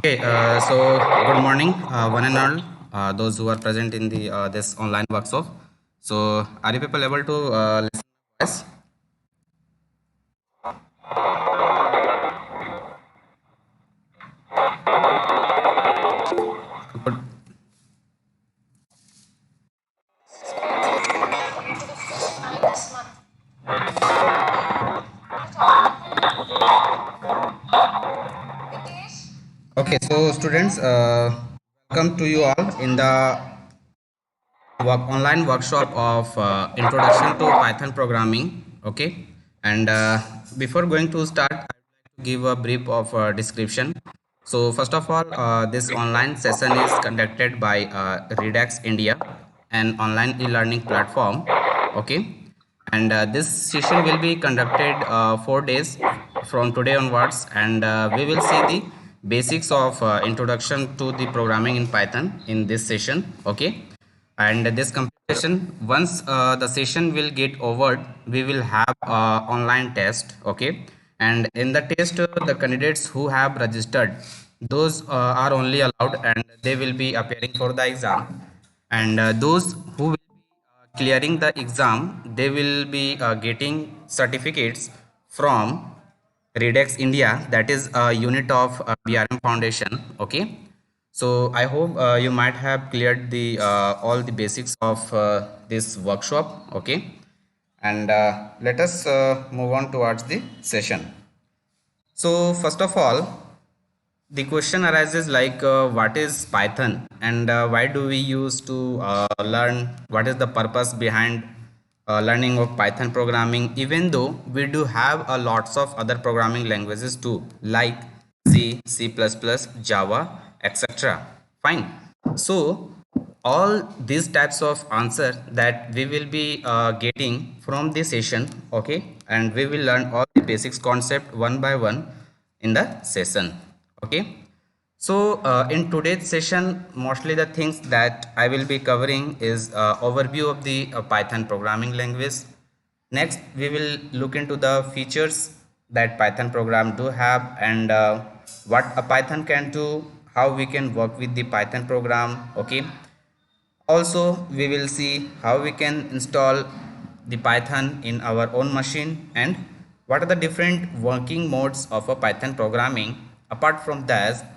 Okay, so good morning, one and all, those who are present in the this online workshop. So, are you people able to listen? Yes. Good. Okay, so students, welcome to you all in the online workshop of Introduction to Python Programming. Okay, and before going to start, I would like to give a brief of description. So first of all, this online session is conducted by Redux India, an online e-learning platform. Okay, and this session will be conducted 4 days from today onwards, and we will see the basics of introduction to the programming in Python in this session. Okay, and this competition, once the session will get over, we will have online test. Okay, and in the test, the candidates who have registered, those are only allowed, and they will be appearing for the exam, and those who will be clearing the exam, they will be getting certificates from Redux India, that is a unit of BRM Foundation. Okay, so I hope you might have cleared the all the basics of this workshop. Okay, and let us move on towards the session. So first of all, the question arises like what is Python, and why do we use to learn, what is the purpose behind learning of Python programming, even though we do have a lots of other programming languages too, like C, C++, Java, etc. Fine. So all these types of answer that we will be getting from this session. Okay, and we will learn all the basics concept one by one in the session. Okay, so in today's session, mostly the things that I will be covering is overview of the Python programming language. Next, we will look into the features that Python program do have, and what a Python can do, how we can work with the Python program. Okay, also we will see how we can install the Python in our own machine, and what are the different working modes of a Python programming. Apart from that,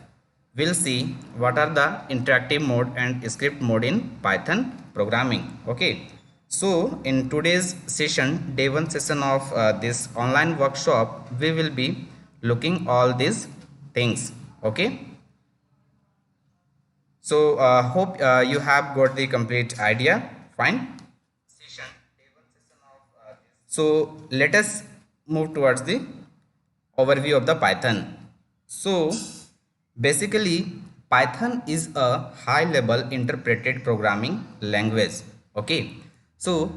we'll see what are the interactive mode and script mode in Python programming. Okay, so in today's session, day one session of this online workshop, we will be looking all these things. Okay, so hope you have got the complete idea. Fine. So let us move towards the overview of the Python. So basically, Python is a high level interpreted programming language. Okay, so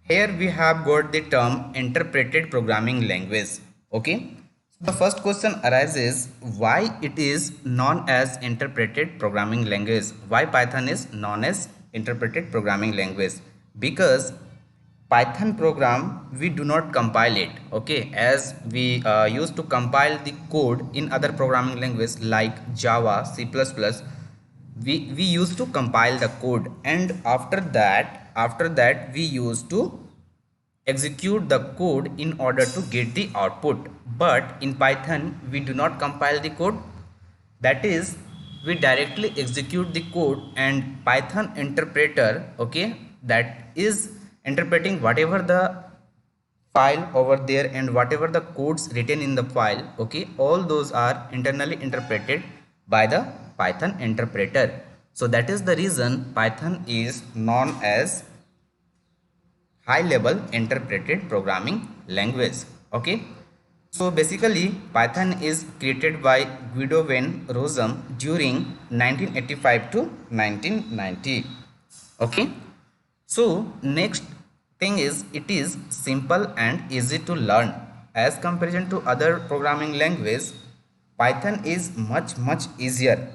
here we have got the term interpreted programming language. Okay, the first question arises, why it is known as interpreted programming language? Why Python is known as interpreted programming language? Because Python program, we do not compile it. Okay, as we used to compile the code in other programming language like Java, C++, we used to compile the code, and after that we used to execute the code in order to get the output. But in Python, we do not compile the code, that is, we directly execute the code, and Python interpreter, okay, that is interpreting whatever the file over there and whatever the codes written in the file. Okay, all those are internally interpreted by the Python interpreter. So that is the reason Python is known as high level interpreted programming language. Okay, so basically Python is created by Guido van Rossum during 1985 to 1990. Okay, so next thing is, it is simple and easy to learn. As comparison to other programming language, Python is much easier.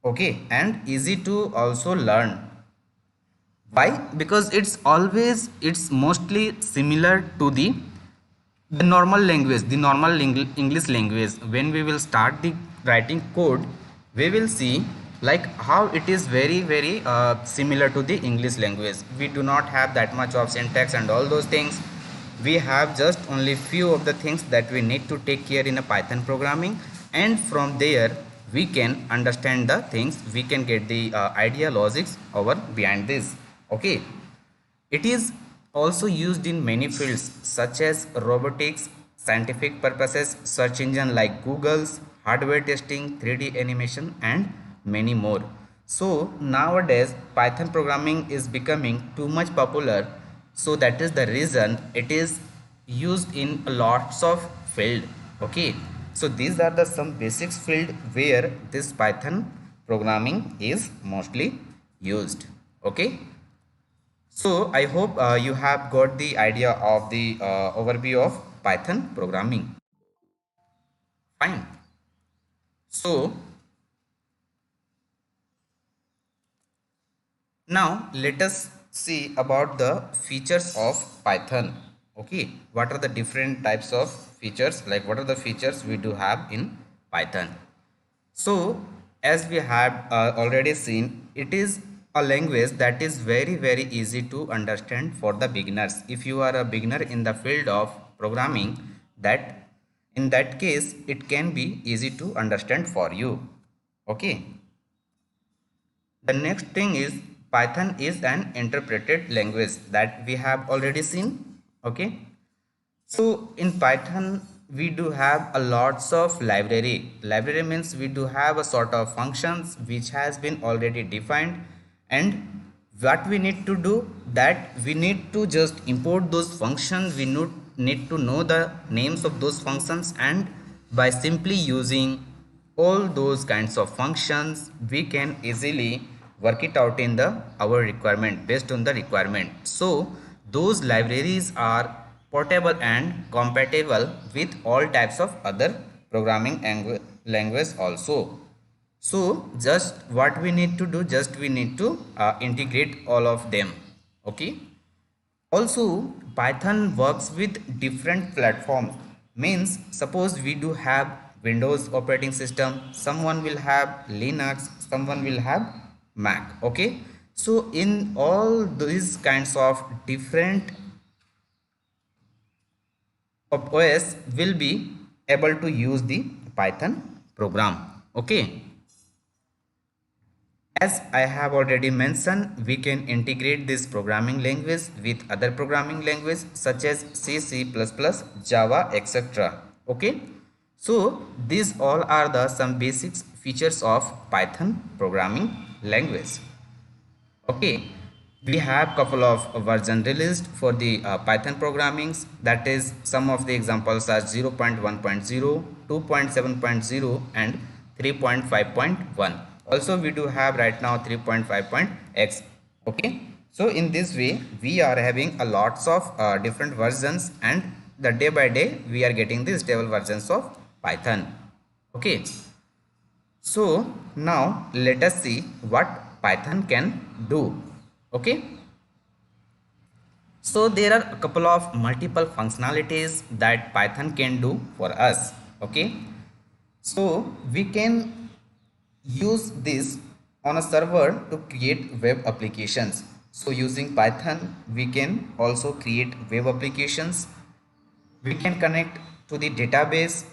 Okay, and easy to also learn. Why? Because it's mostly similar to the normal language, the normal English language. When we will start the writing code, we will see like how it is very similar to the English language. We do not have that much of syntax and all those things. We have just only few of the things that we need to take care in a Python programming, and from there we can understand the things, we can get the idea logics over behind this. Okay, it is also used in many fields such as robotics, scientific purposes, search engine like Google's, hardware testing, 3D animation, and many more. So nowadays Python programming is becoming too much popular. So that is the reason it is used in lots of field. Okay. So these are the some basics field where this Python programming is mostly used. Okay. So I hope you have got the idea of the overview of Python programming. Fine. So now let us see about the features of Python. Okay, what are the different types of features? Like what are the features we do have in Python? So as we have already seen, it is a language that is very easy to understand for the beginners. If you are a beginner in the field of programming, that in that case it can be easy to understand for you. Okay. The next thing is Python is an interpreted language that we have already seen. Okay. So in Python we do have a lots of library. Library means we do have a sort of functions which has been already defined, and what we need to do that we need to just import those functions. We need to know the names of those functions, and by simply using all those kinds of functions we can easily work it out in the our requirement based on the requirement. So those libraries are portable and compatible with all types of other programming language also. So just what we need to do, just we need to integrate all of them. Okay. Also Python works with different platforms. Means suppose we do have Windows operating system, someone will have Linux, someone will have Mac. Okay, so in all these kinds of different OS will be able to use the Python program. Okay, as I have already mentioned, we can integrate this programming language with other programming language such as C, C++, Java, etc. Okay, so these all are the some basic features of Python programming language. Okay, we have couple of version released for the Python programmings. That is, some of the examples are 0.1.0, 2.7.0 and 3.5.1. Also we do have right now 3.5.x. Okay, so in this way we are having a lots of different versions, and the day by day we are getting the stable versions of Python. Okay, so now let us see what Python can do. Okay. So there are a couple of multiple functionalities that Python can do for us. Okay. So we can use this on a server to create web applications. So using Python, we can also create web applications. We can connect to the database,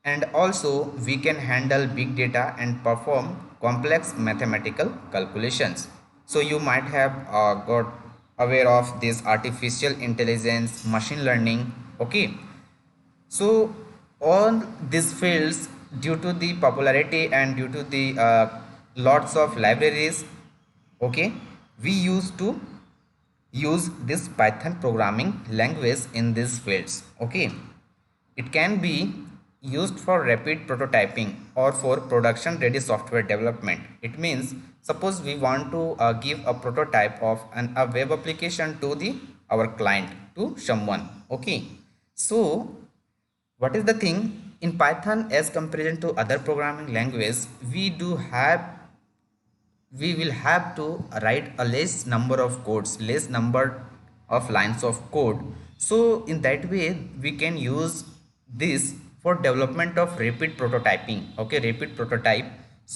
and also we can handle big data and perform complex mathematical calculations. So you might have got aware of this artificial intelligence, machine learning. Okay, so all these fields, due to the popularity and due to the lots of libraries, okay, we used to use this Python programming language in these fields. Okay, it can be used for rapid prototyping or for production ready software development. It means suppose we want to give a prototype of a web application to the our client, to someone. Okay, so what is the thing in Python as comparison to other programming languages, we will have to write a less number of codes, less number of lines of code. So in that way we can use this for development of rapid prototyping. Okay, rapid prototype.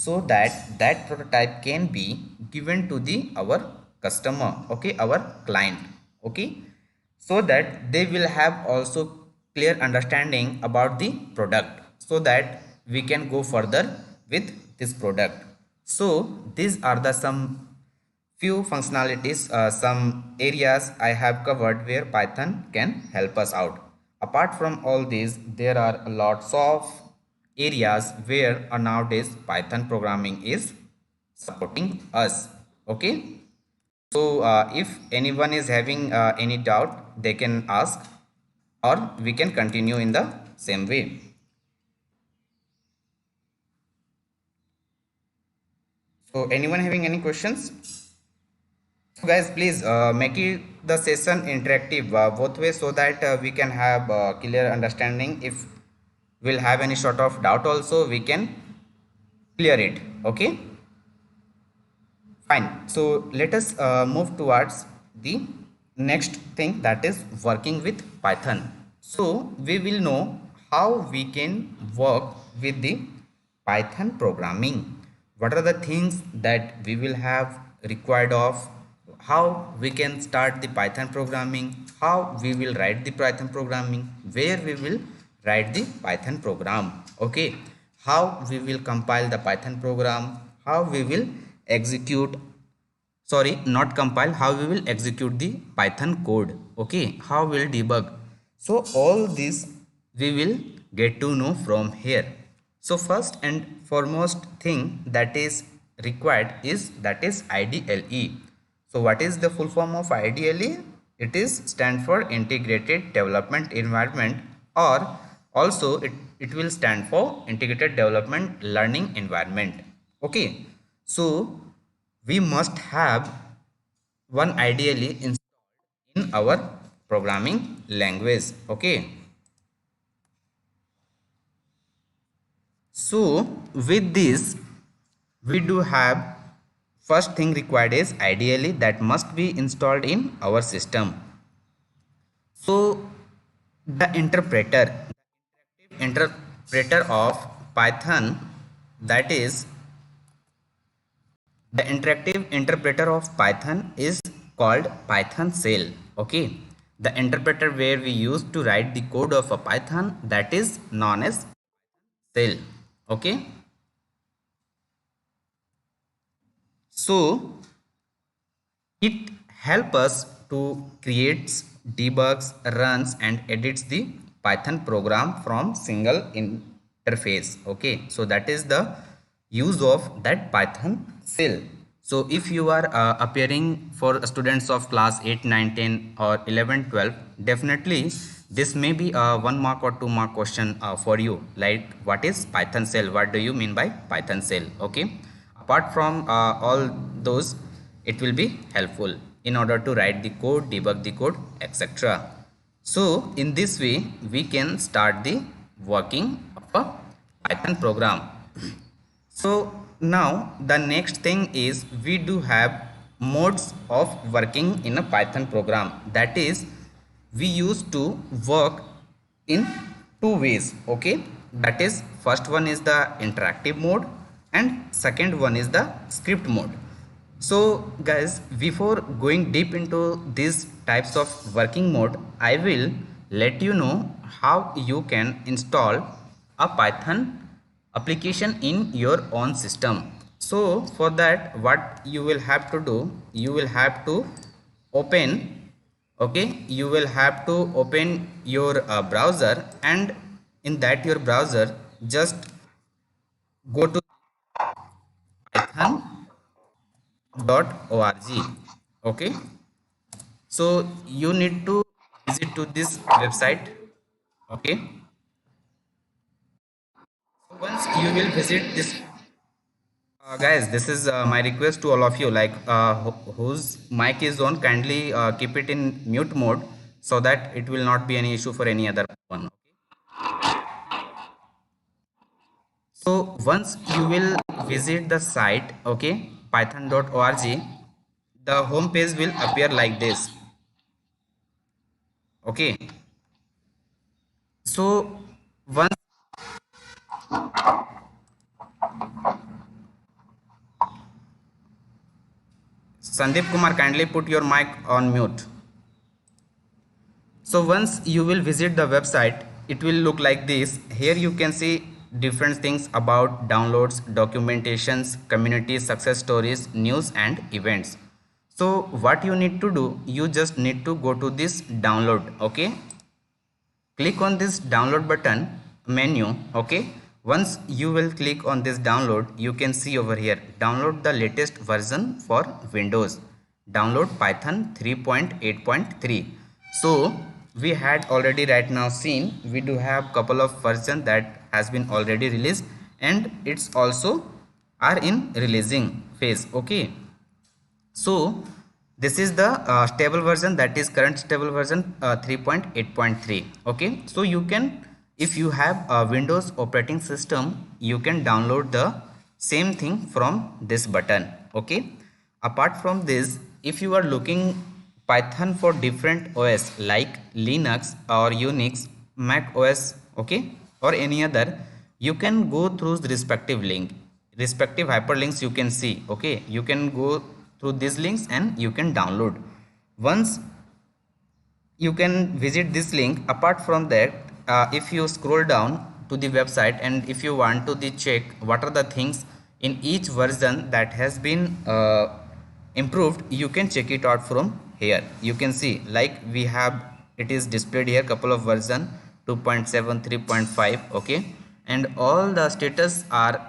so that that prototype can be given to the our customer, okay, our client, okay, so that they will have also clear understanding about the product, so that we can go further with this product. So these are the some few functionalities, some areas I have covered where Python can help us out. Apart from all these, there are lots of areas where nowadays Python programming is supporting us, okay. So if anyone is having any doubt, they can ask, or we can continue in the same way. So anyone having any questions? So guys, please make it the session interactive both ways, so that we can have clear understanding. If we'll have any sort of doubt also, we can clear it, okay. Fine. So let us move towards the next thing, that is working with Python. So we will know how we can work with the Python programming. What are the things that we will have required of, how we can start the Python programming, how we will write the Python programming, where we will write the Python program, okay, how we will compile the Python program, how we will execute, sorry, not compile, how we will execute the Python code, okay, how we'll debug. So all this we will get to know from here. So first and foremost thing that is required is, that is IDLE. So what is the full form of IDLE? It is stand for Integrated Development Environment, or also it will stand for Integrated Development Learning Environment, okay. So we must have one ideally installed in our programming language, okay. So with this, we do have first thing required is ideally that must be installed in our system. So the interpreter of Python, that is the interactive interpreter of Python, is called Python shell, okay. The interpreter where we use to write the code of a Python, that is known as shell, okay. So it helps us to create, debugs, runs and edits the Python program from single interface, okay. So that is the use of that Python shell. So if you are appearing for students of class 8, 9, 10 or 11, 12, definitely this may be a 1 mark or 2 mark question for you, like what is Python shell, what do you mean by Python shell, okay. Apart from all those, it will be helpful in order to write the code, debug the code, etc. So in this way we can start the working of a Python program. So now the next thing is, we do have modes of working in a Python program, that is we used to work in two ways, okay. That is, first one is the interactive mode and second one is the script mode. So guys, before going deep into these types of working mode, I will let you know how you can install a Python application in your own system. So for that, what you will have to do, you will have to open, okay, you will have to open your browser, and in that your browser, just go to python.org, okay. So you need to visit to this website, okay. Once you will visit this, guys, this is my request to all of you, like whose mic is on, kindly keep it in mute mode, so that it will not be any issue for any other one, okay? So once you will visit the site, okay, python.org, the home page will appear like this, okay. So once Sandeep Kumar, kindly put your mic on mute. So once you will visit the website, it will look like this. Here you can see different things about downloads, documentations, community success stories, news and events. So what you need to do, you just need to go to this download. Okay, click on this download button menu. Okay, once you will click on this download, you can see over here, download the latest version for Windows, download Python 3.8.3. so we had already right now seen we do have couple of version that has been already released, and it's also are in releasing phase. Okay, so this is the stable version, that is current stable version 3.8.3. okay, so you can, if you have a Windows operating system, you can download the same thing from this button. Okay, apart from this, if you are looking Python for different OS like Linux or Unix, Mac OS, okay, or any other, you can go through the respective link, respective hyperlinks you can see. Okay, you can go through these links and you can download. Once you can visit this link, apart from that, if you scroll down to the website and if you want to check what are the things in each version that has been improved, you can check it out from here. You can see like we have, it is displayed here couple of version 2.7, 3.5. okay, and all the status are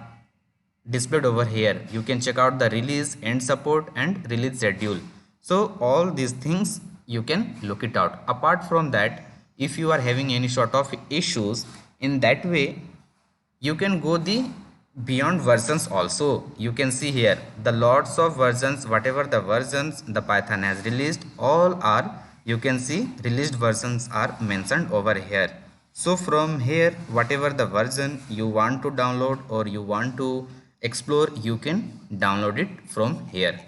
displayed over here. You can check out the release, end support and release schedule. So all these things you can look it out. Apart from that, if you are having any sort of issues in that way, you can go the beyond versions also. You can see here the lots of versions, whatever the versions the Python has released, all are, you can see released versions are mentioned over here. So from here, whatever the version you want to download or you want to explore, you can download it from here.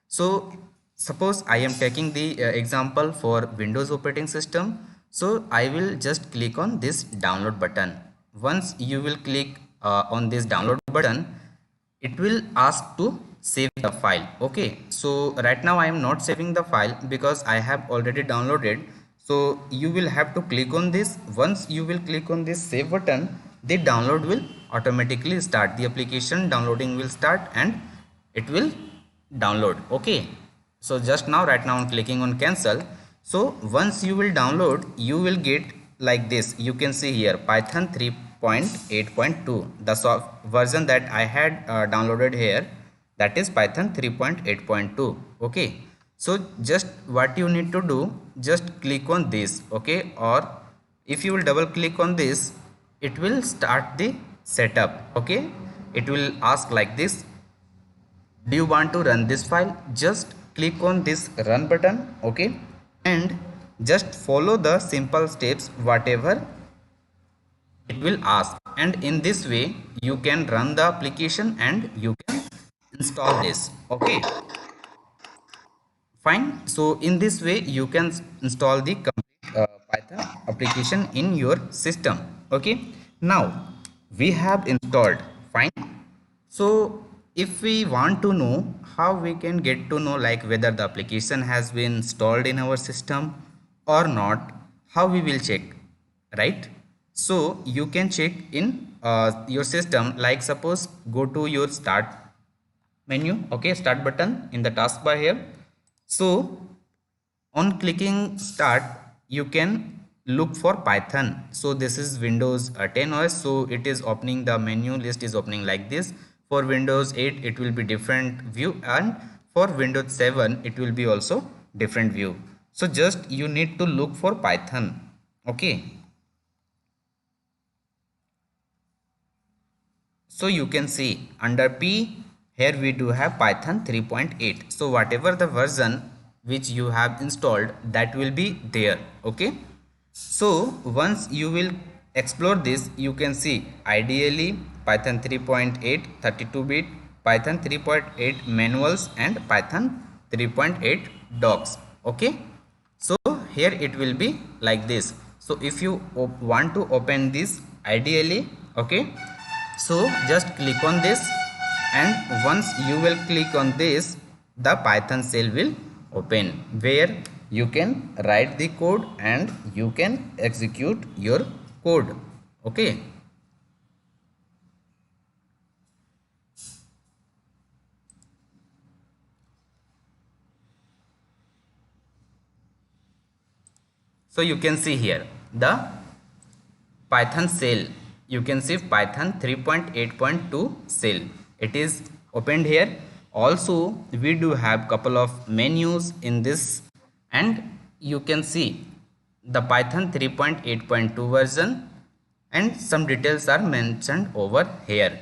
So suppose I am taking the example for Windows operating system, so I will just click on this download button. Once you will click on this download button, it will ask to save the file. Okay, so right now I am not saving the file because I have already downloaded. So you will have to click on this. Once you will click on this save button, the download will automatically start, the application downloading will start and it will download. Okay, so just now right now I'm clicking on cancel. So once you will download, you will get like this. You can see here Python 3.8.2, the version that I had downloaded here, that is Python 3.8.2. okay, so just what you need to do, just click on this. Okay, or if you will double click on this, it will start the setup. Okay, it will ask like this, do you want to run this file? Just click on this run button. Okay, and just follow the simple steps whatever it will ask, and in this way you can run the application and you can install this. Okay, fine. So in this way you can install the complete Python application in your system. Okay, now we have installed. Fine. So if we want to know how we can get to know like whether the application has been installed in our system or not, how we will check, right? So you can check in your system, like suppose go to your start menu. Okay, start button in the taskbar here. So on clicking start, you can look for Python. So this is Windows 10 OS, so it is opening, the menu list is opening like this. For Windows 8 it will be different view, and for Windows 7 it will be also different view. So just you need to look for Python. Okay, so you can see under P here we do have Python 3.8. so whatever the version which you have installed, that will be there. Okay, so once you will explore this, you can see ideally Python 3.8 32-bit, Python 3.8 manuals and Python 3.8 docs. Okay, so here it will be like this. So if you want to open this ideally, okay, so just click on this, and once you will click on this, the Python shell will open, where you can write the code and you can execute your code. Okay. So you can see here the Python shell. You can see Python 3.8.2 shell. It is opened here. Also, we do have couple of menus in this, and you can see the Python 3.8.2 version, and some details are mentioned over here.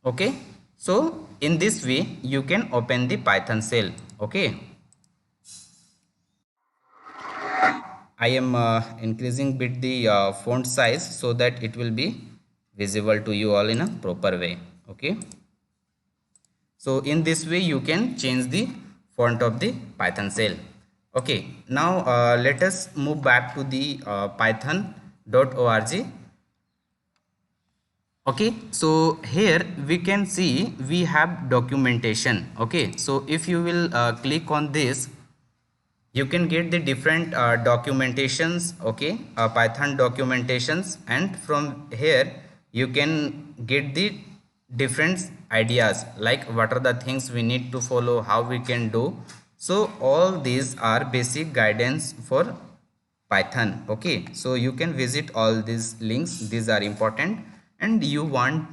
Okay, so in this way you can open the Python shell. Okay. I am increasing bit the font size so that it will be visible to you all in a proper way. Okay. So in this way you can change the font of the Python shell. Okay. Now let us move back to the python.org. Okay, so here we can see we have documentation. Okay, so if you will click on this, you can get the different documentations. Okay, Python documentations, and from here you can get the different ideas, like what are the things we need to follow, how we can do. So all these are basic guidance for Python. Okay, so you can visit all these links, these are important, and you want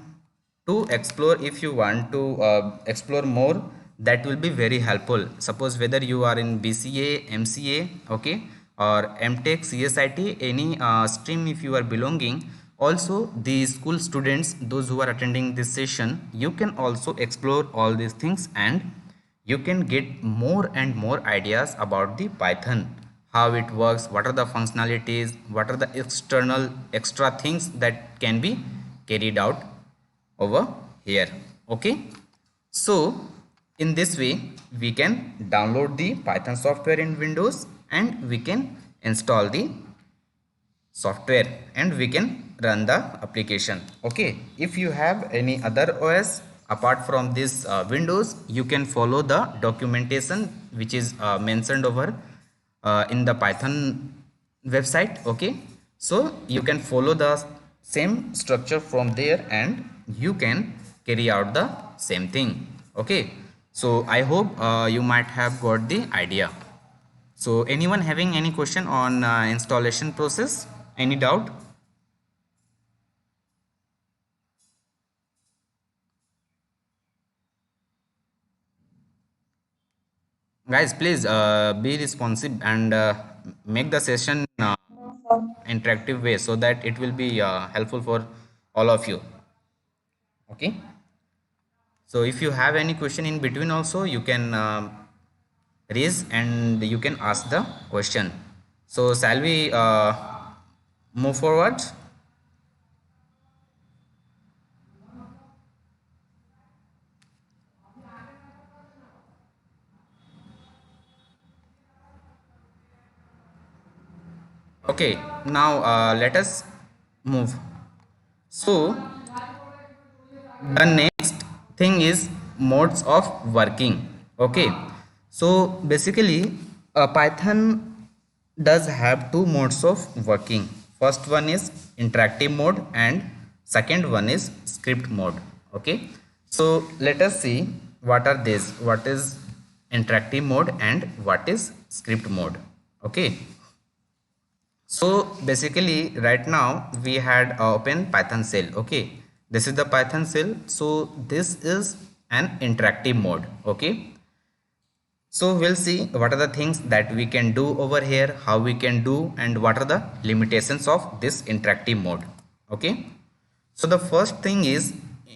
to explore, if you want to explore more, that will be very helpful. Suppose whether you are in BCA, MCA, okay, or MTech, CSIT, any stream if you are belonging, also the school students, those who are attending this session, you can also explore all these things, and you can get more and more ideas about the Python, how it works, what are the functionalities, what are the external extra things that can be carried out over here. Okay, so in this way we can download the Python software in Windows, and we can install the software, and we can run the application. Okay, if you have any other OS apart from this Windows, you can follow the documentation which is mentioned over in the Python website. Okay, so you can follow the same structure from there, and you can carry out the same thing. Okay, so I hope you might have got the idea. So anyone having any question on installation process, any doubt? Guys, please be responsive and make the session interactive way, so that it will be helpful for all of you. Okay, so if you have any question in between also, you can raise and you can ask the question. So shall we move forward? Okay, now let us move. So the next thing is modes of working. Okay, so basically Python does have two modes of working. First one is interactive mode, and second one is script mode. Okay, so let us see what are these, what is interactive mode and what is script mode. Okay, so basically right now we had open Python shell. Okay, this is the Python shell. So this is an interactive mode. Okay, so we'll see what are the things that we can do over here, how we can do, and what are the limitations of this interactive mode. Okay, so the first thing is,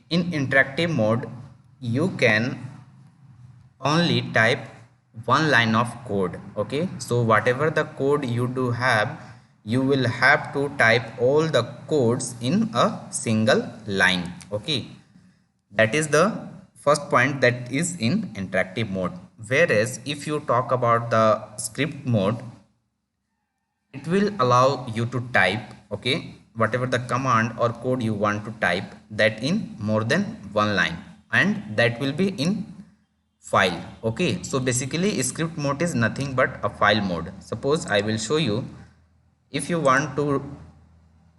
in interactive mode you can only type one line of code. Okay, so whatever the code you do have, you will have to type all the codes in a single line. Okay, that is the first point that is in interactive mode. Whereas if you talk about the script mode, it will allow you to type, okay, whatever the command or code you want to type, that in more than one line, and that will be in file. Okay, so basically script mode is nothing but a file mode. Suppose I will show you. If you want to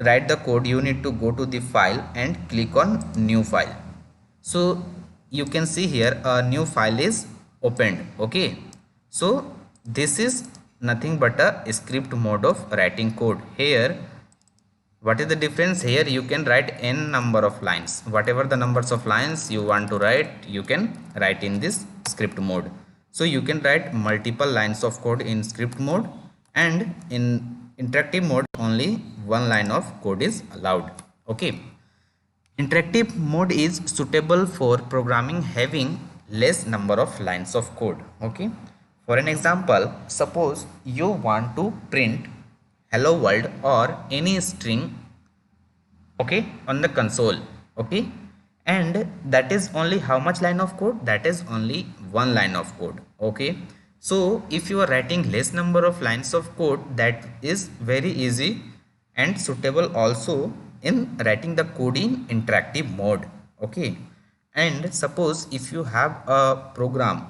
write the code, you need to go to the file and click on new file. So you can see here a new file is opened. Okay, so this is nothing but a script mode of writing code. Here, what is the difference? Here you can write n number of lines. Whatever the numbers of lines you want to write, you can write in this script mode. So you can write multiple lines of code in script mode, and in interactive mode only one line of code is allowed. Okay, interactive mode is suitable for programming having less number of lines of code. Okay, for an example, suppose you want to print hello world or any string, okay, on the console. Okay, and that is only how much line of code? That is only one line of code. Okay, so if you are writing less number of lines of code, that is very easy and suitable also in writing the code in interactive mode. Okay, and suppose if you have a program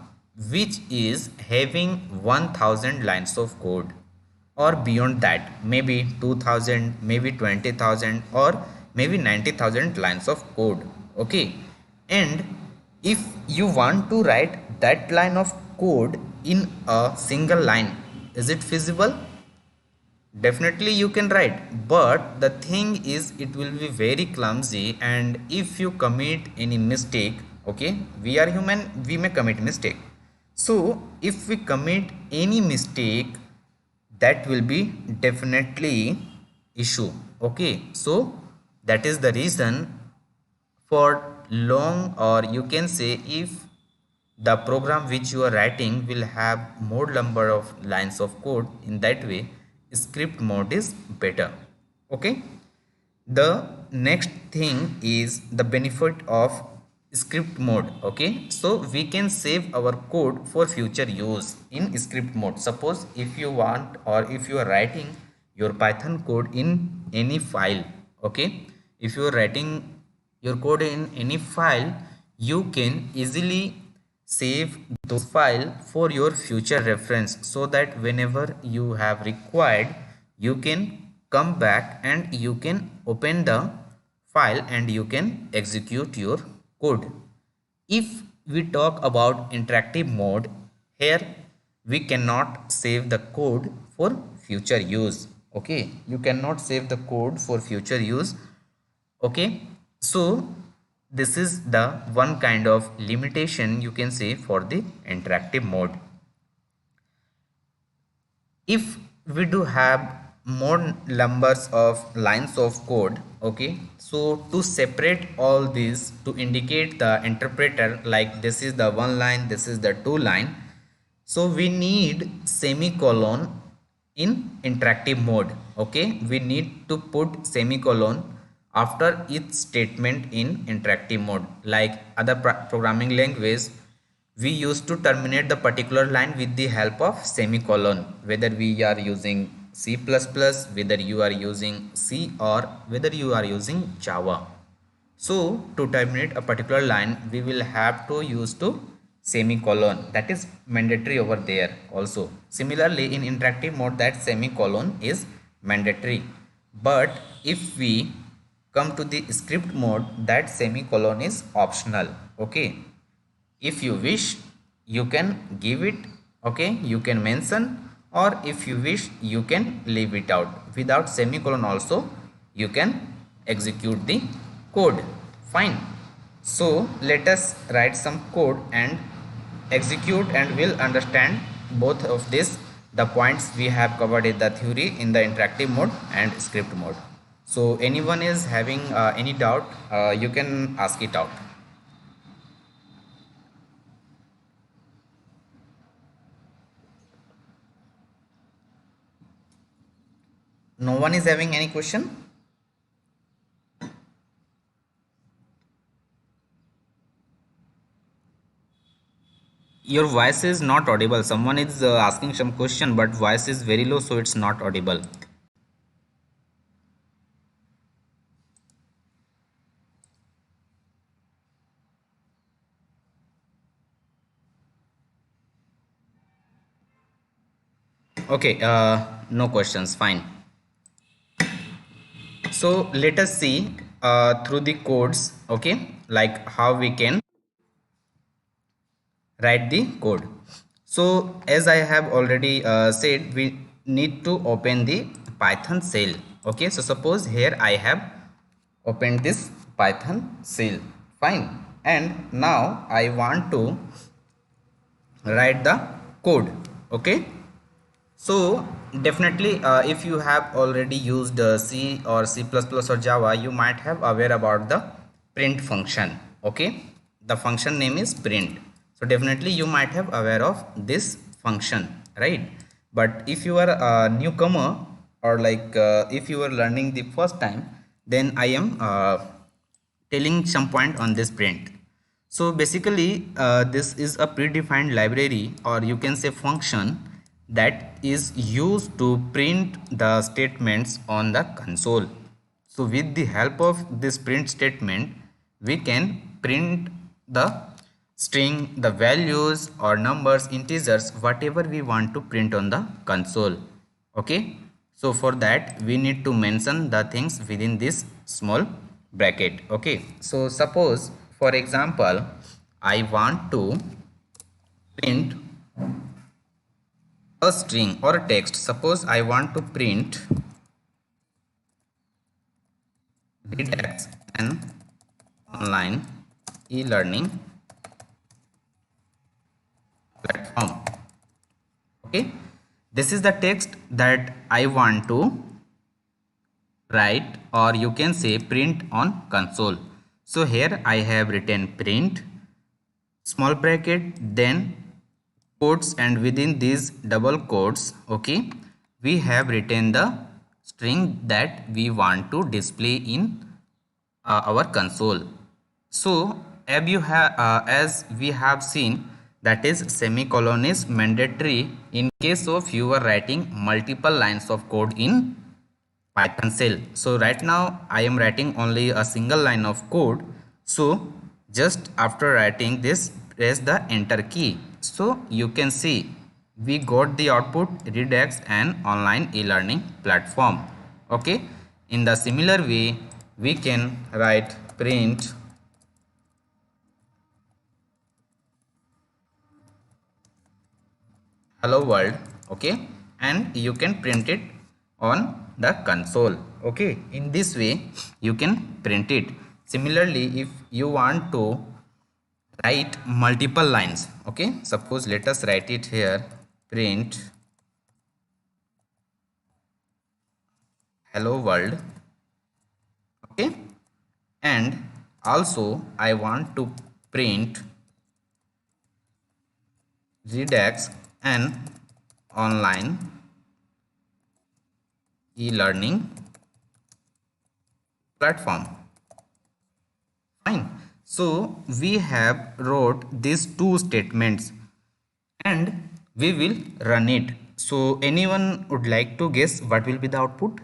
which is having 1000 lines of code, or beyond that, maybe 2000, maybe 20,000, or maybe 90,000 lines of code. Okay, and if you want to write that line of code in a single line, is it feasible? Definitely you can write, but the thing is it will be very clumsy, and if you commit any mistake, okay, we are human, we may commit mistake. So if we commit any mistake, that will be definitely issue. Okay, so that is the reason for long, or you can say, if the program which you are writing will have more number of lines of code, in that way script mode is better. Okay, the next thing is the benefit of script mode. Okay, so we can save our code for future use in script mode. Suppose if you want, or if you are writing your python code in any file. Okay, if you are writing your code in any file, you can easily save those file for your future reference, so that whenever you have required, you can come back and you can open the file and you can execute your code. If we talk about interactive mode, here we cannot save the code for future use. Okay, you cannot save the code for future use. Okay, so this is the one kind of limitation you can say for the interactive mode. If we do have more numbers of lines of code, okay, so to separate all these, to indicate the interpreter, like this is the one line, this is the two line, so we need semicolon in interactive mode. Okay, we need to put semicolon after each statement in interactive mode. Like other programming language, we used to terminate the particular line with the help of semicolon, whether we are using C++, whether you are using C, or whether you are using Java. So to terminate a particular line, we will have to use to semicolon. That is mandatory over there also. Similarly, in interactive mode, that semicolon is mandatory. But if we come to the script mode, that semicolon is optional. Okay, if you wish, you can give it. Okay, you can mention, or if you wish, you can leave it out. Without semicolon also you can execute the code. Fine, so let us write some code and execute, and we'll understand both of this, the points we have covered in the theory in the interactive mode and script mode. So anyone is having any doubt, you can ask it out. No one is having any question? Your voice is not audible. Someone is asking some question, but voice is very low, so it's not audible. Okay, no questions, fine. So let us see through the codes, okay, like how we can write the code. So as I have already said, we need to open the Python shell. Okay, so suppose here I have opened this Python shell, fine, and now I want to write the code. Okay, so definitely if you have already used C or C++ or Java, you might have aware about the print function. Okay, the function name is print. So definitely you might have aware of this function, right? But if you are a newcomer, or like if you are learning the first time, then I am telling some point on this print. So basically this is a predefined library, or you can say function, that is used to print the statements on the console. So with the help of this print statement, we can print the string, the values or numbers, integers, whatever we want to print on the console. Okay, so for that we need to mention the things within this small bracket. Okay, so suppose for example I want to print a string or a text. Suppose I want to print redax an online e-learning platform. Okay, this is the text that I want to write, or you can say print on console. So here I have written print small bracket, then quotes, and within these double quotes, okay, we have written the string that we want to display in our console. So as we have seen, that is semicolon is mandatory in case of you are writing multiple lines of code in Python shell. So right now I am writing only a single line of code. So just after writing this, press the enter key. So you can see we got the output redax an online e-learning platform. Okay, in the similar way we can write print hello world. Okay, and you can print it on the console. Okay, in this way you can print it. Similarly, if you want to write multiple lines, okay, suppose let us write it here, print hello world. Okay, and also I want to print redax an online e-learning platform. Fine. So we have wrote these two statements and we will run it. So anyone would like to guess what will be the output?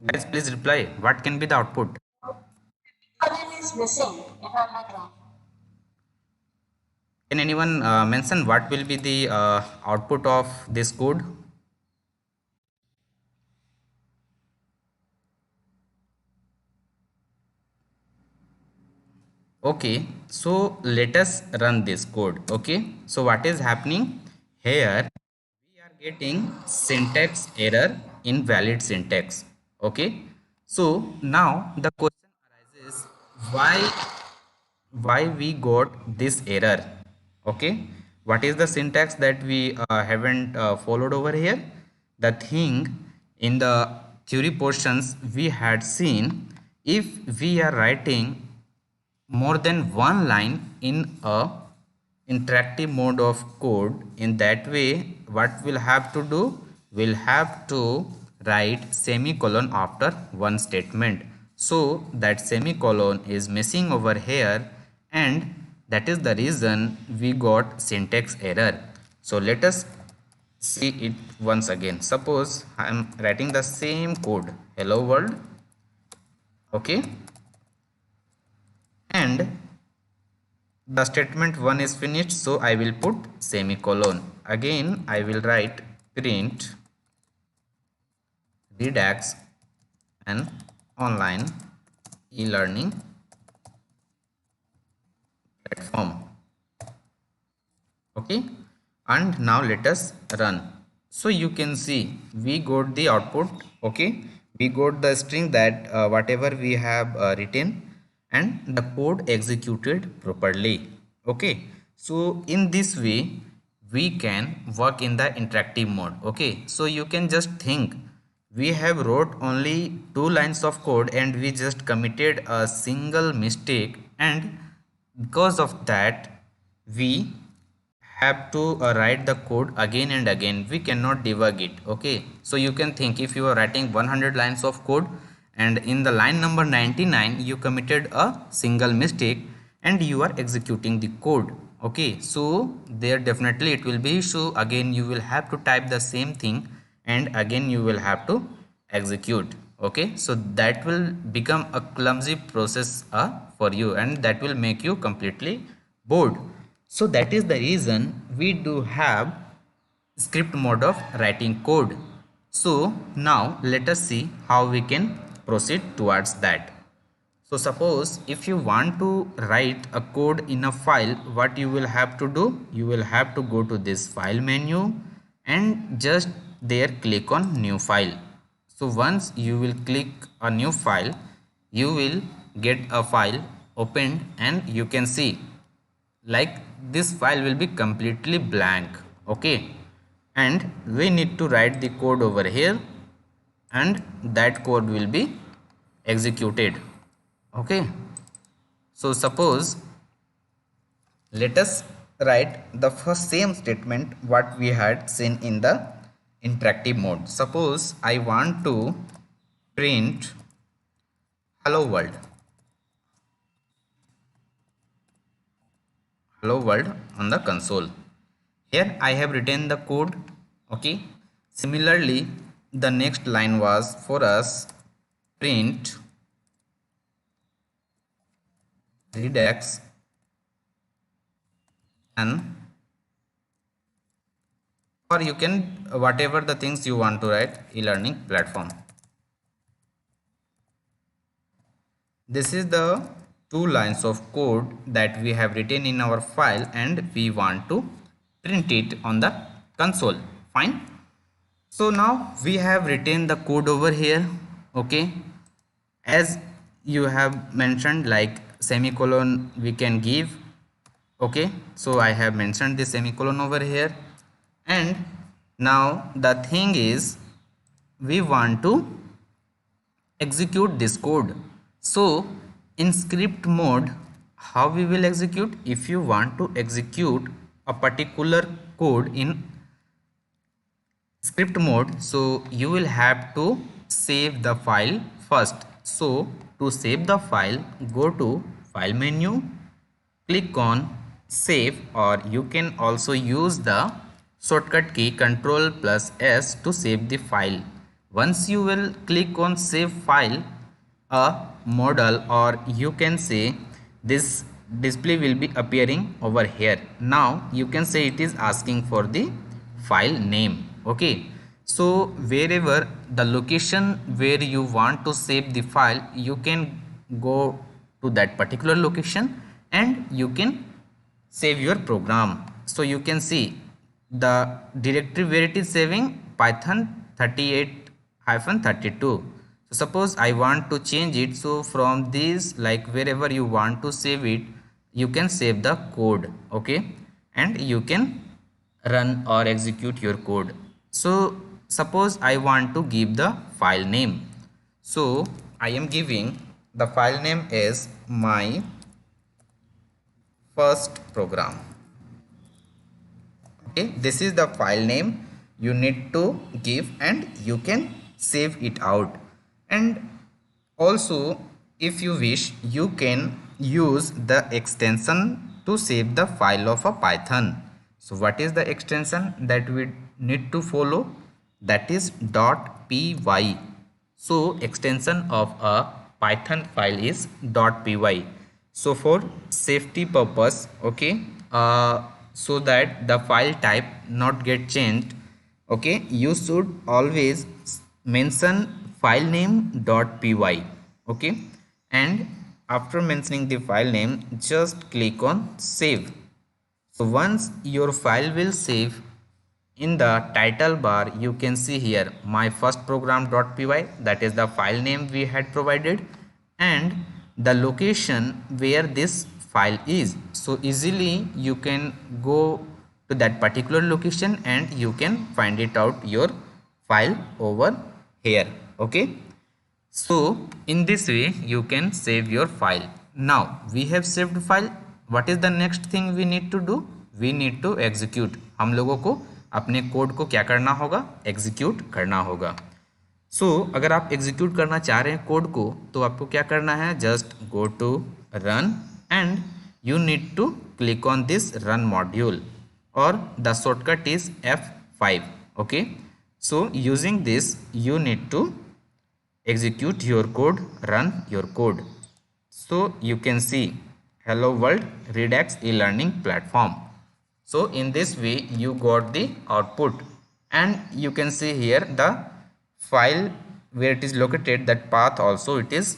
Guys, please reply. What can be the output? Column is missing, if I'm not wrong. Can anyone mention what will be the output of this code? Okay, so let us run this code. Okay, so what is happening here? We are getting syntax error, invalid syntax. Okay, so now the question arises, why we got this error? Okay, what is the syntax that we haven't followed over here? The thing in the theory portions we had seen, if we are writing more than one line in a interactive mode of code, in that way what we'll have to do, we'll have to write semicolon after one statement. So that semicolon is missing over here, and that is the reason we got syntax error. So let us see it once again. Suppose I am writing the same code, hello world. Okay, and the statement 1 is finished, so I will put semicolon. Again I will write print redax and online e-learning platform. Okay, and now let us run. So you can see we got the output. Okay, we got the string that whatever we have written, and the code executed properly. Okay, so in this way we can work in the interactive mode. Okay, so you can just think, we have wrote only 2 lines of code and we just committed a single mistake, and because of that we have to write the code again and again. We cannot debug it. Okay, so you can think, if you are writing 100 lines of code and in the line number 99 you committed a single mistake and you are executing the code. Okay, so there definitely it will be issue. Again you will have to type the same thing and again you will have to execute. Okay, so that will become a clumsy process for you, and that will make you completely bored. So that is the reason we do have script mode of writing code. So now let us see how we can proceed towards that. So suppose if you want to write a code in a file, what you will have to do? You will have to go to this file menu and just there click on new file. So once you will click a new file, you will get a file opened, and you can see like this file will be completely blank. Okay, and we need to write the code over here, and that code will be executed. Okay, so suppose let us write the first same statement what we had seen in the interactive mode. Suppose I want to print hello world, hello world on the console. Here I have written the code. Okay, similarly the next line was for us print redax and, or you can whatever the things you want to write, e-learning platform. This is the 2 lines of code that we have written in our file and we want to print it on the console. Fine. So now we have written the code over here. Okay, as you have mentioned, like semicolon we can give. Okay, so I have mentioned the semicolon over here, and now the thing is we want to execute this code. So in script mode, how we will execute? If you want to execute a particular code in script mode, so you will have to save the file first. So to save the file, go to file menu, click on save, or you can also use the shortcut key Ctrl+S to save the file. Once you will click on save file, a model, or you can say this display will be appearing over here. Now you can say it is asking for the file name. Okay, so wherever the location where you want to save the file, you can go to that particular location and you can save your program. So you can see the directory where it is saving, python 38-32. so suppose I want to change it, so from this, like wherever you want to save it, you can save the code. Okay, and you can run or execute your code. So suppose I want to give the file name, so I am giving the file name is my first program. Okay, this is the file name you need to give, and you can save it out. And also if you wish, you can use the extension to save the file of a python. So what is the extension that we need to follow? That is .py. So extension of a python file is .py. So for safety purpose, okay, so that the file type not get changed, okay, you should always mention file name .py, okay, and after mentioning the file name just click on save. So once your file will save, in the title bar you can see here my first program.py, that is the file name we had provided, and the location where this file is. So easily you can go to that particular location and you can find it out your file over here, okay. So in this way you can save your file. Now we have saved file. What is the next thing we need to do? We need to execute. हम लोगों को अपने code को क्या करना होगा? Execute करना होगा. So अगर आप एग्जीक्यूट करना चाह रहे हैं कोड को, तो आपको क्या करना है? Just go to run and you need to click on this run module, or the shortcut is F5, okay. So using this you need to execute your code, run your code. So you can see hello world Redux e-learning platform. So in this way you got the output, and you can see here the file where it is located, that path also it is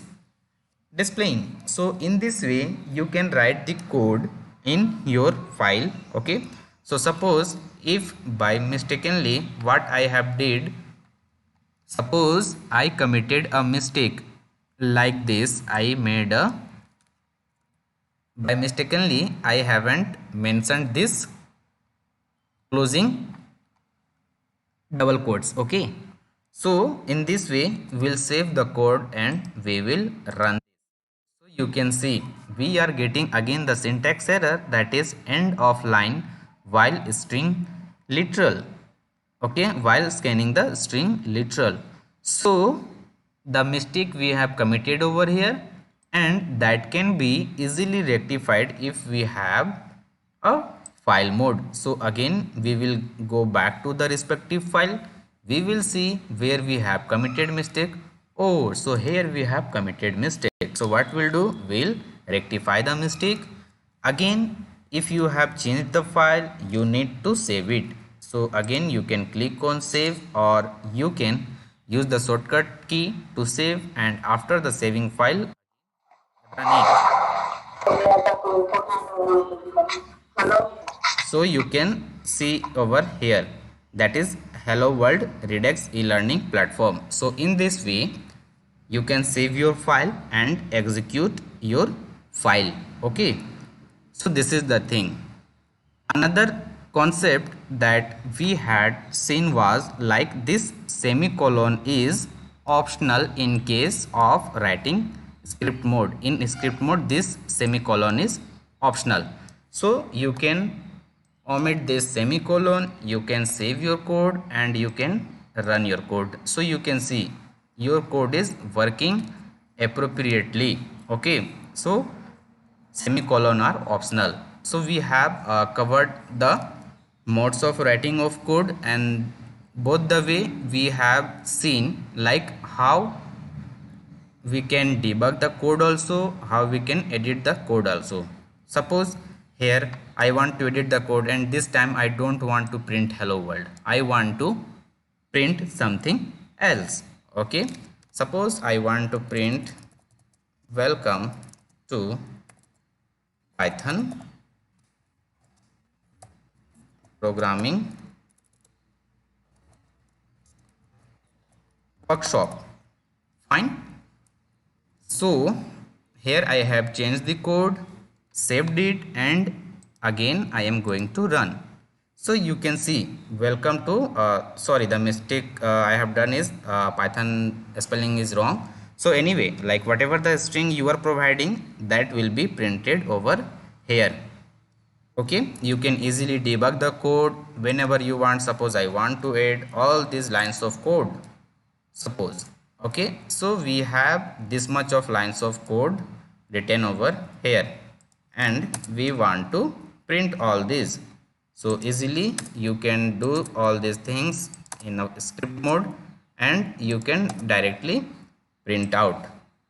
displaying. So in this way you can write the code in your file, okay. So suppose if by mistakenly what I have did, suppose I committed a mistake like this, I made a, by mistakenly I haven't mentioned this closing double quotes, okay. So in this way we'll save the code and we will run. So you can see we are getting again the syntax error, that is end of line while string literal, okay, while scanning the string literal. So the mistake we have committed over here, and that can be easily rectified if we have a file mode. So again we will go back to the respective file, we will see where we have committed mistake. Oh, so here we have committed mistake. So what we'll do, we'll rectify the mistake. Again, if you have changed the file, you need to save it. So again you can click on save, or you can use the shortcut key to save, and after the saving file run it. So you can see over here, that is hello world Redux e-learning platform. So in this way you can save your file and execute your file, okay. So this is the thing. Another concept that we had seen was like this semicolon is optional in case of writing script mode. In script mode this semicolon is optional. So you can omit this semicolon, you can save your code and you can run your code. So you can see your code is working appropriately, okay. So semicolon are optional. So we have covered the modes of writing of code, and both the way we have seen like how we can debug the code, also how we can edit the code also. Suppose here I want to edit the code, and this time I don't want to print hello world, I want to print something else, okay. Suppose I want to print welcome to Python programming workshop, fine. So here I have changed the code, saved it, and again I am going to run. So you can see welcome to sorry, the mistake I have done is Python spelling is wrong. So anyway, like whatever the string you are providing, that will be printed over here, okay. You can easily debug the code whenever you want. Suppose I want to add all these lines of code, suppose, okay. So we have this much of lines of code written over here, and we want to print all these. So easily you can do all these things in a script mode, and you can directly print out,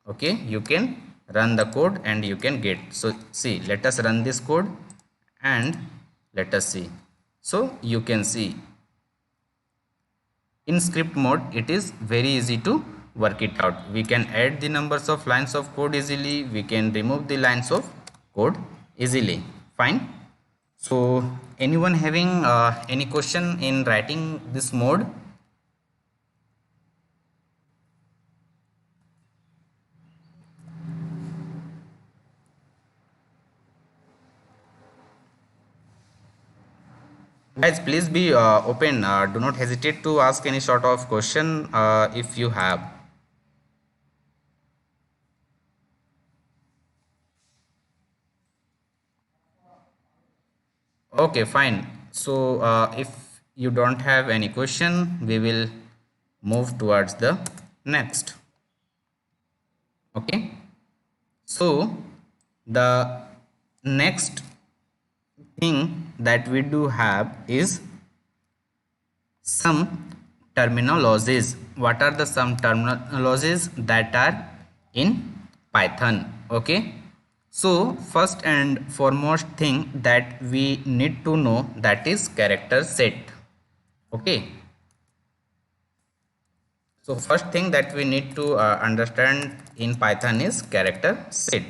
okay. You can run the code and you can get. So see, let us run this code and let us see. So you can see in script mode it is very easy to work it out. We can add the numbers of lines of code easily, we can remove the lines of code easily. Fine. So anyone having any question in writing this mode? Guys, please be open. Do not hesitate to ask any sort of question if you have. Okay, fine. So if you don't have any question, we will move towards the next. Okay. So the next thing that we do have is some terminologies. What are the some terminologies that are in Python? Okay. So first and foremost thing that we need to know, that is character set. Okay. So first thing that we need to understand in Python is character set.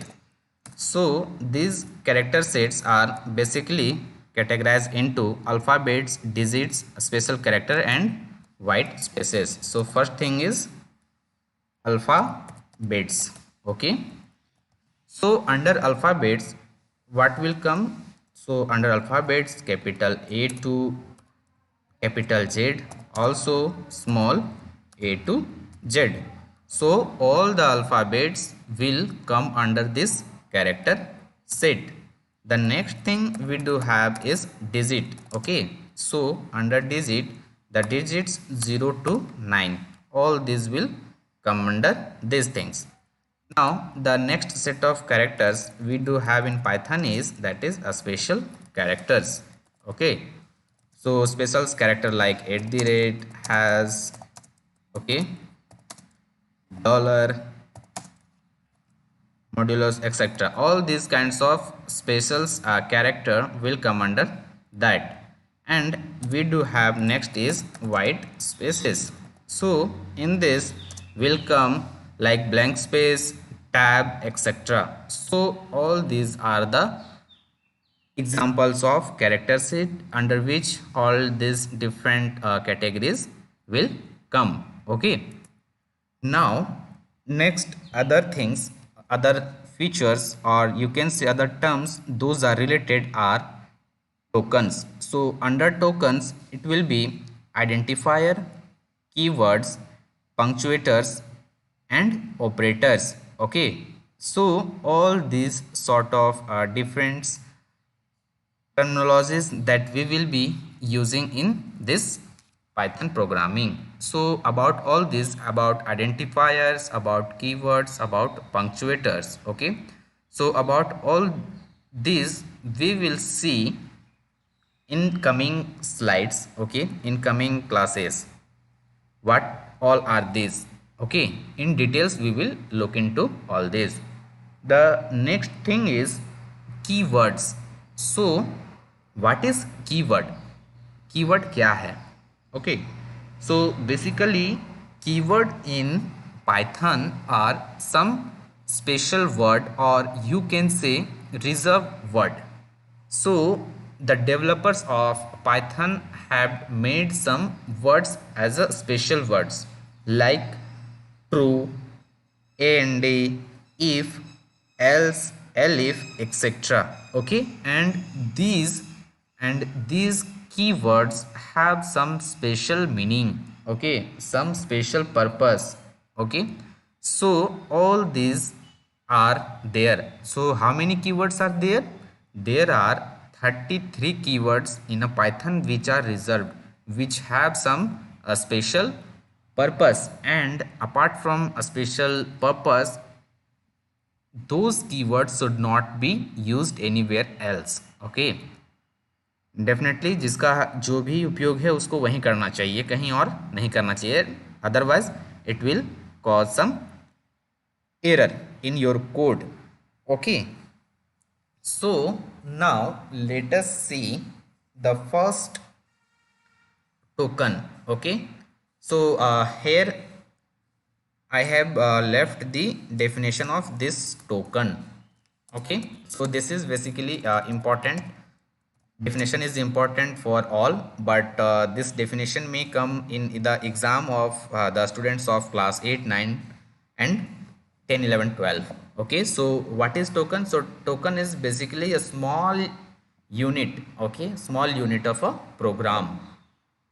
So these character sets are basically categorized into alphabets, digits, special character and white spaces. So first thing is alphabets. Okay. So under alphabets, what will come? So under alphabets, capital A to capital Z, also small a to Z. So all the alphabets will come under this character set. The next thing we do have is digit. Okay. So under digit, the digits 0 to 9. All these will come under these things. Now the next set of characters we do have in Python is, that is a special characters. Okay. So special character like at the rate, has, okay, dollar, modulus, etc. All these kinds of specials character will come under that. And we do have next is white spaces. So in this will come like blank space, tab, etc. So all these are the examples of character set under which all these different categories will come. Okay. Now next other things, other features, or you can say other terms, those are related are tokens. So under tokens it will be identifier, keywords, punctuators and operators. Okay. So all these sort of different terminologies that we will be using in this Python programming. So about all this, about identifiers, about keywords, about punctuators. Okay. So about all these we will see in coming slides. Okay. In coming classes, what all are these. Okay. In details we will look into all this. The next thing is keywords. So what is keyword? Keyword क्या है? Okay. So basically keyword in Python are some special word, or you can say reserved word. So the developers of Python have made some words as a special words like true, and if, else, elif, etc. Okay. And these keywords have some special meaning. Okay. Some special purpose. Okay. So all these are there. So how many keywords are there? There are 33 keywords in a Python which are reserved, which have some special purpose, and apart from a special purpose, those keywords should not be used anywhere else. Okay. Definitely जिसका जो भी उपयोग है उसको वहीं करना चाहिए, कहीं और नहीं करना चाहिए, otherwise it will cause some error. in your code. Okay, so now let us see the first token. Okay, so here I have left the definition of this token. Okay, so this is basically important. Definition is important for all, but this definition may come in the exam of the students of class 8, 9 and 10, 11, 12. Okay, so what is token? So token is basically a small unit, okay, small unit of a program.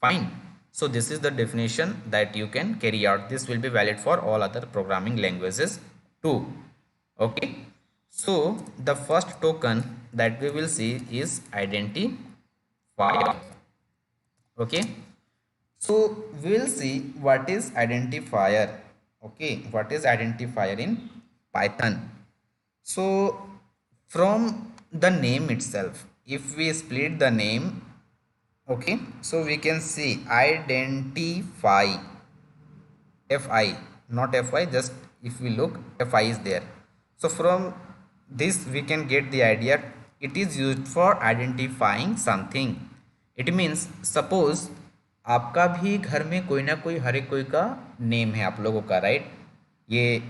Fine. So this is the definition that you can carry out. This will be valid for all other programming languages too. Okay. So the first token that we will see is identifier. Okay. So we will see what is identifier. Okay. What is identifier in Python? So from the name itself, if we split the name, okay, so we can see identify, fi, not fy, just if we look, fi is there. So from this we can get the idea it is used for identifying something. It means suppose आपका भी घर में कोई ना कोई, हर एक कोई का नेम है आप लोगों का, राइट? ये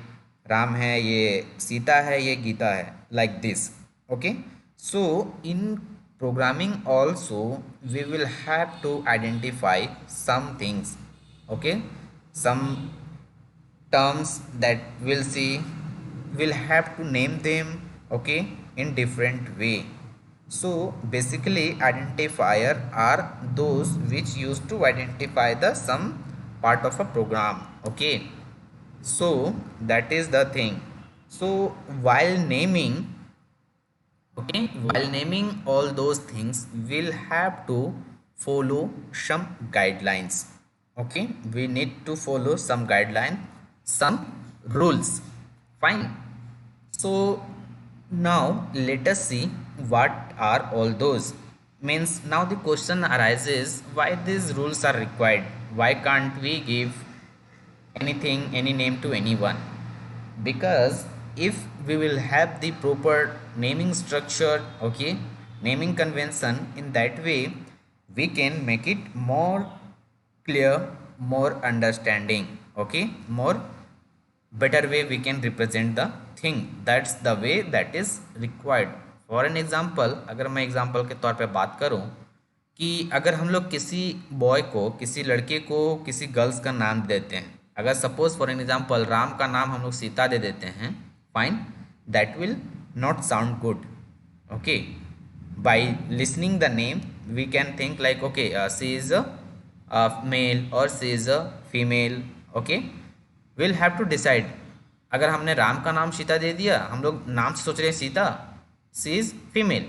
राम है, ये सीता है, ये गीता है, like this. Okay, so in programming also we will have to identify some things. Okay, some terms that we'll see, we'll have to name them, okay, in different way. So basically identifier are those which used to identify the some part of a program. Okay, so that is the thing. So while naming, okay, while naming all those things, we'll have to follow some guidelines. Okay, we need to follow some guideline, some rules. Fine. So now let us see what are all those. Means now the question arises why these rules are required. Why can't we give anything, any name to anyone? Because if we will have the proper naming structure, okay, naming convention, in that way we can make it more clear, more understanding, okay, more better way we can represent the thing. That's the way that is required. For an example, अगर मैं example के तौर पे बात करूं कि अगर हम लोग किसी बॉय को, किसी लड़के को किसी गर्ल्स का नाम देते हैं, अगर suppose for an example Ram का नाम हम लोग सीता दे देते हैं, fine, that will not sound good. Okay, by listening the name we can think like okay she is a male और she is a female. Okay, will have to decide. अगर हमने राम का नाम सीता दे दिया, हम लोग नाम से सोच रहे हैं Sita, she is female,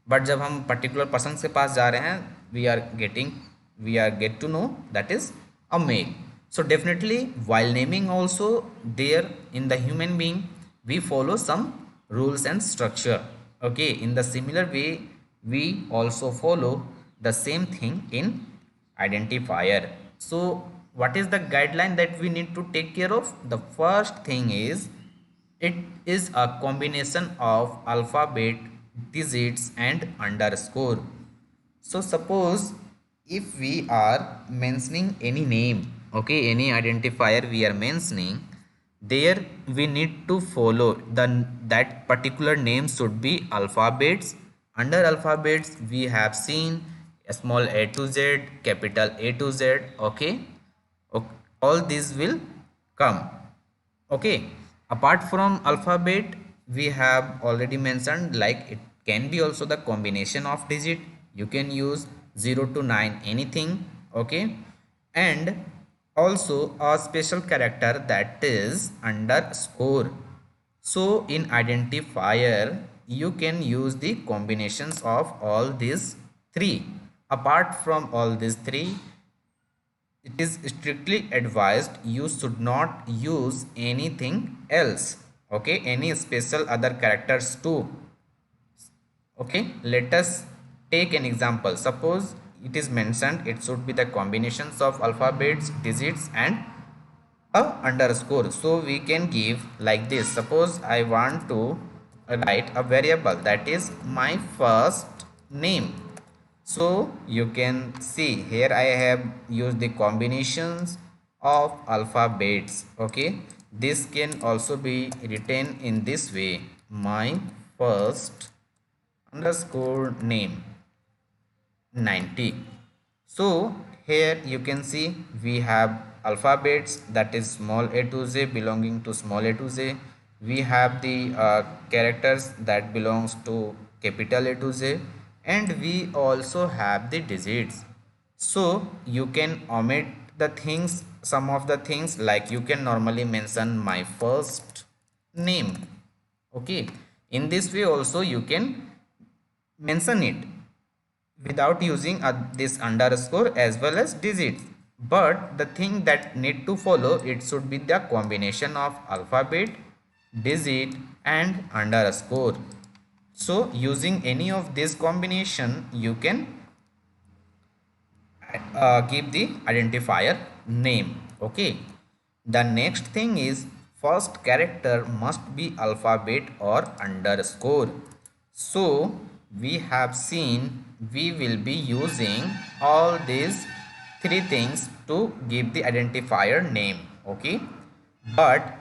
but जब हम पर्टिकुलर पर्सन के पास जा रहे हैं we are get to know that is a male. So definitely while naming also there in the human being we follow some rules and structure. Okay, in the similar way we also follow the same thing in identifier. So what is the guideline that we need to take care of? The first thing is it is a combination of alphabet, digits and underscore. So suppose if we are mentioning any name, okay, any identifier we are mentioning, there we need to follow that particular name should be alphabets. Under alphabets we have seen a small a to z, capital A to z. Okay, all these will come. Okay, apart from alphabet we have already mentioned like it can be also the combination of digit. You can use 0 to 9 anything. Okay, and also a special character that is underscore. So in identifier you can use the combinations of all these three. Apart from all these three, it is strictly advised you should not use anything else. Okay, any special other characters too. Okay, let us take an example. Suppose it is mentioned it should be the combinations of alphabets, digits and a underscore. So we can give like this. Suppose I want to write a variable that is my first name. So you can see here I have used the combinations of alphabets. Okay, this can also be written in this way: my first underscore name 90. So here you can see we have alphabets, that is small a to z belonging to small a to z. We have the characters that belongs to capital A to Z, and we also have the digits. So you can omit the things, some of the things, like you can normally mention my first name. Okay, in this way also you can mention it without using this underscore as well as digits. But the thing that need to follow, it should be the combination of alphabet, digit and underscore. So using any of this combination you can give the identifier name. Okay, the next thing is first character must be alphabet or underscore. So we have seen we will be using all these three things to give the identifier name. Okay, but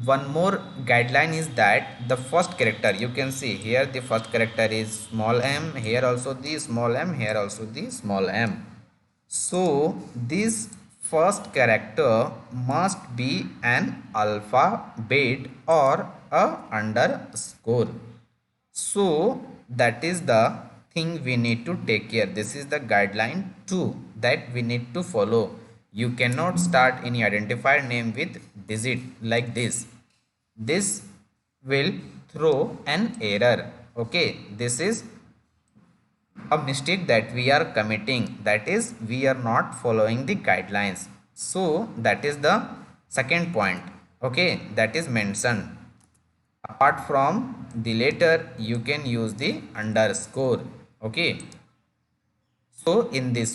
one more guideline is that the first character, you can see here the first character is small m, here also the small m, here also the small m. So this first character must be an alphabet or a underscore. So that is the thing we need to take care. This is the guideline 2 that we need to follow. You cannot start any identifier name with digit like this. This will throw an error. Okay, this is a mistake that we are committing, that is we are not following the guidelines. So that is the second point. Okay, that is mentioned. Apart from the letter you can use the underscore. Okay, so in this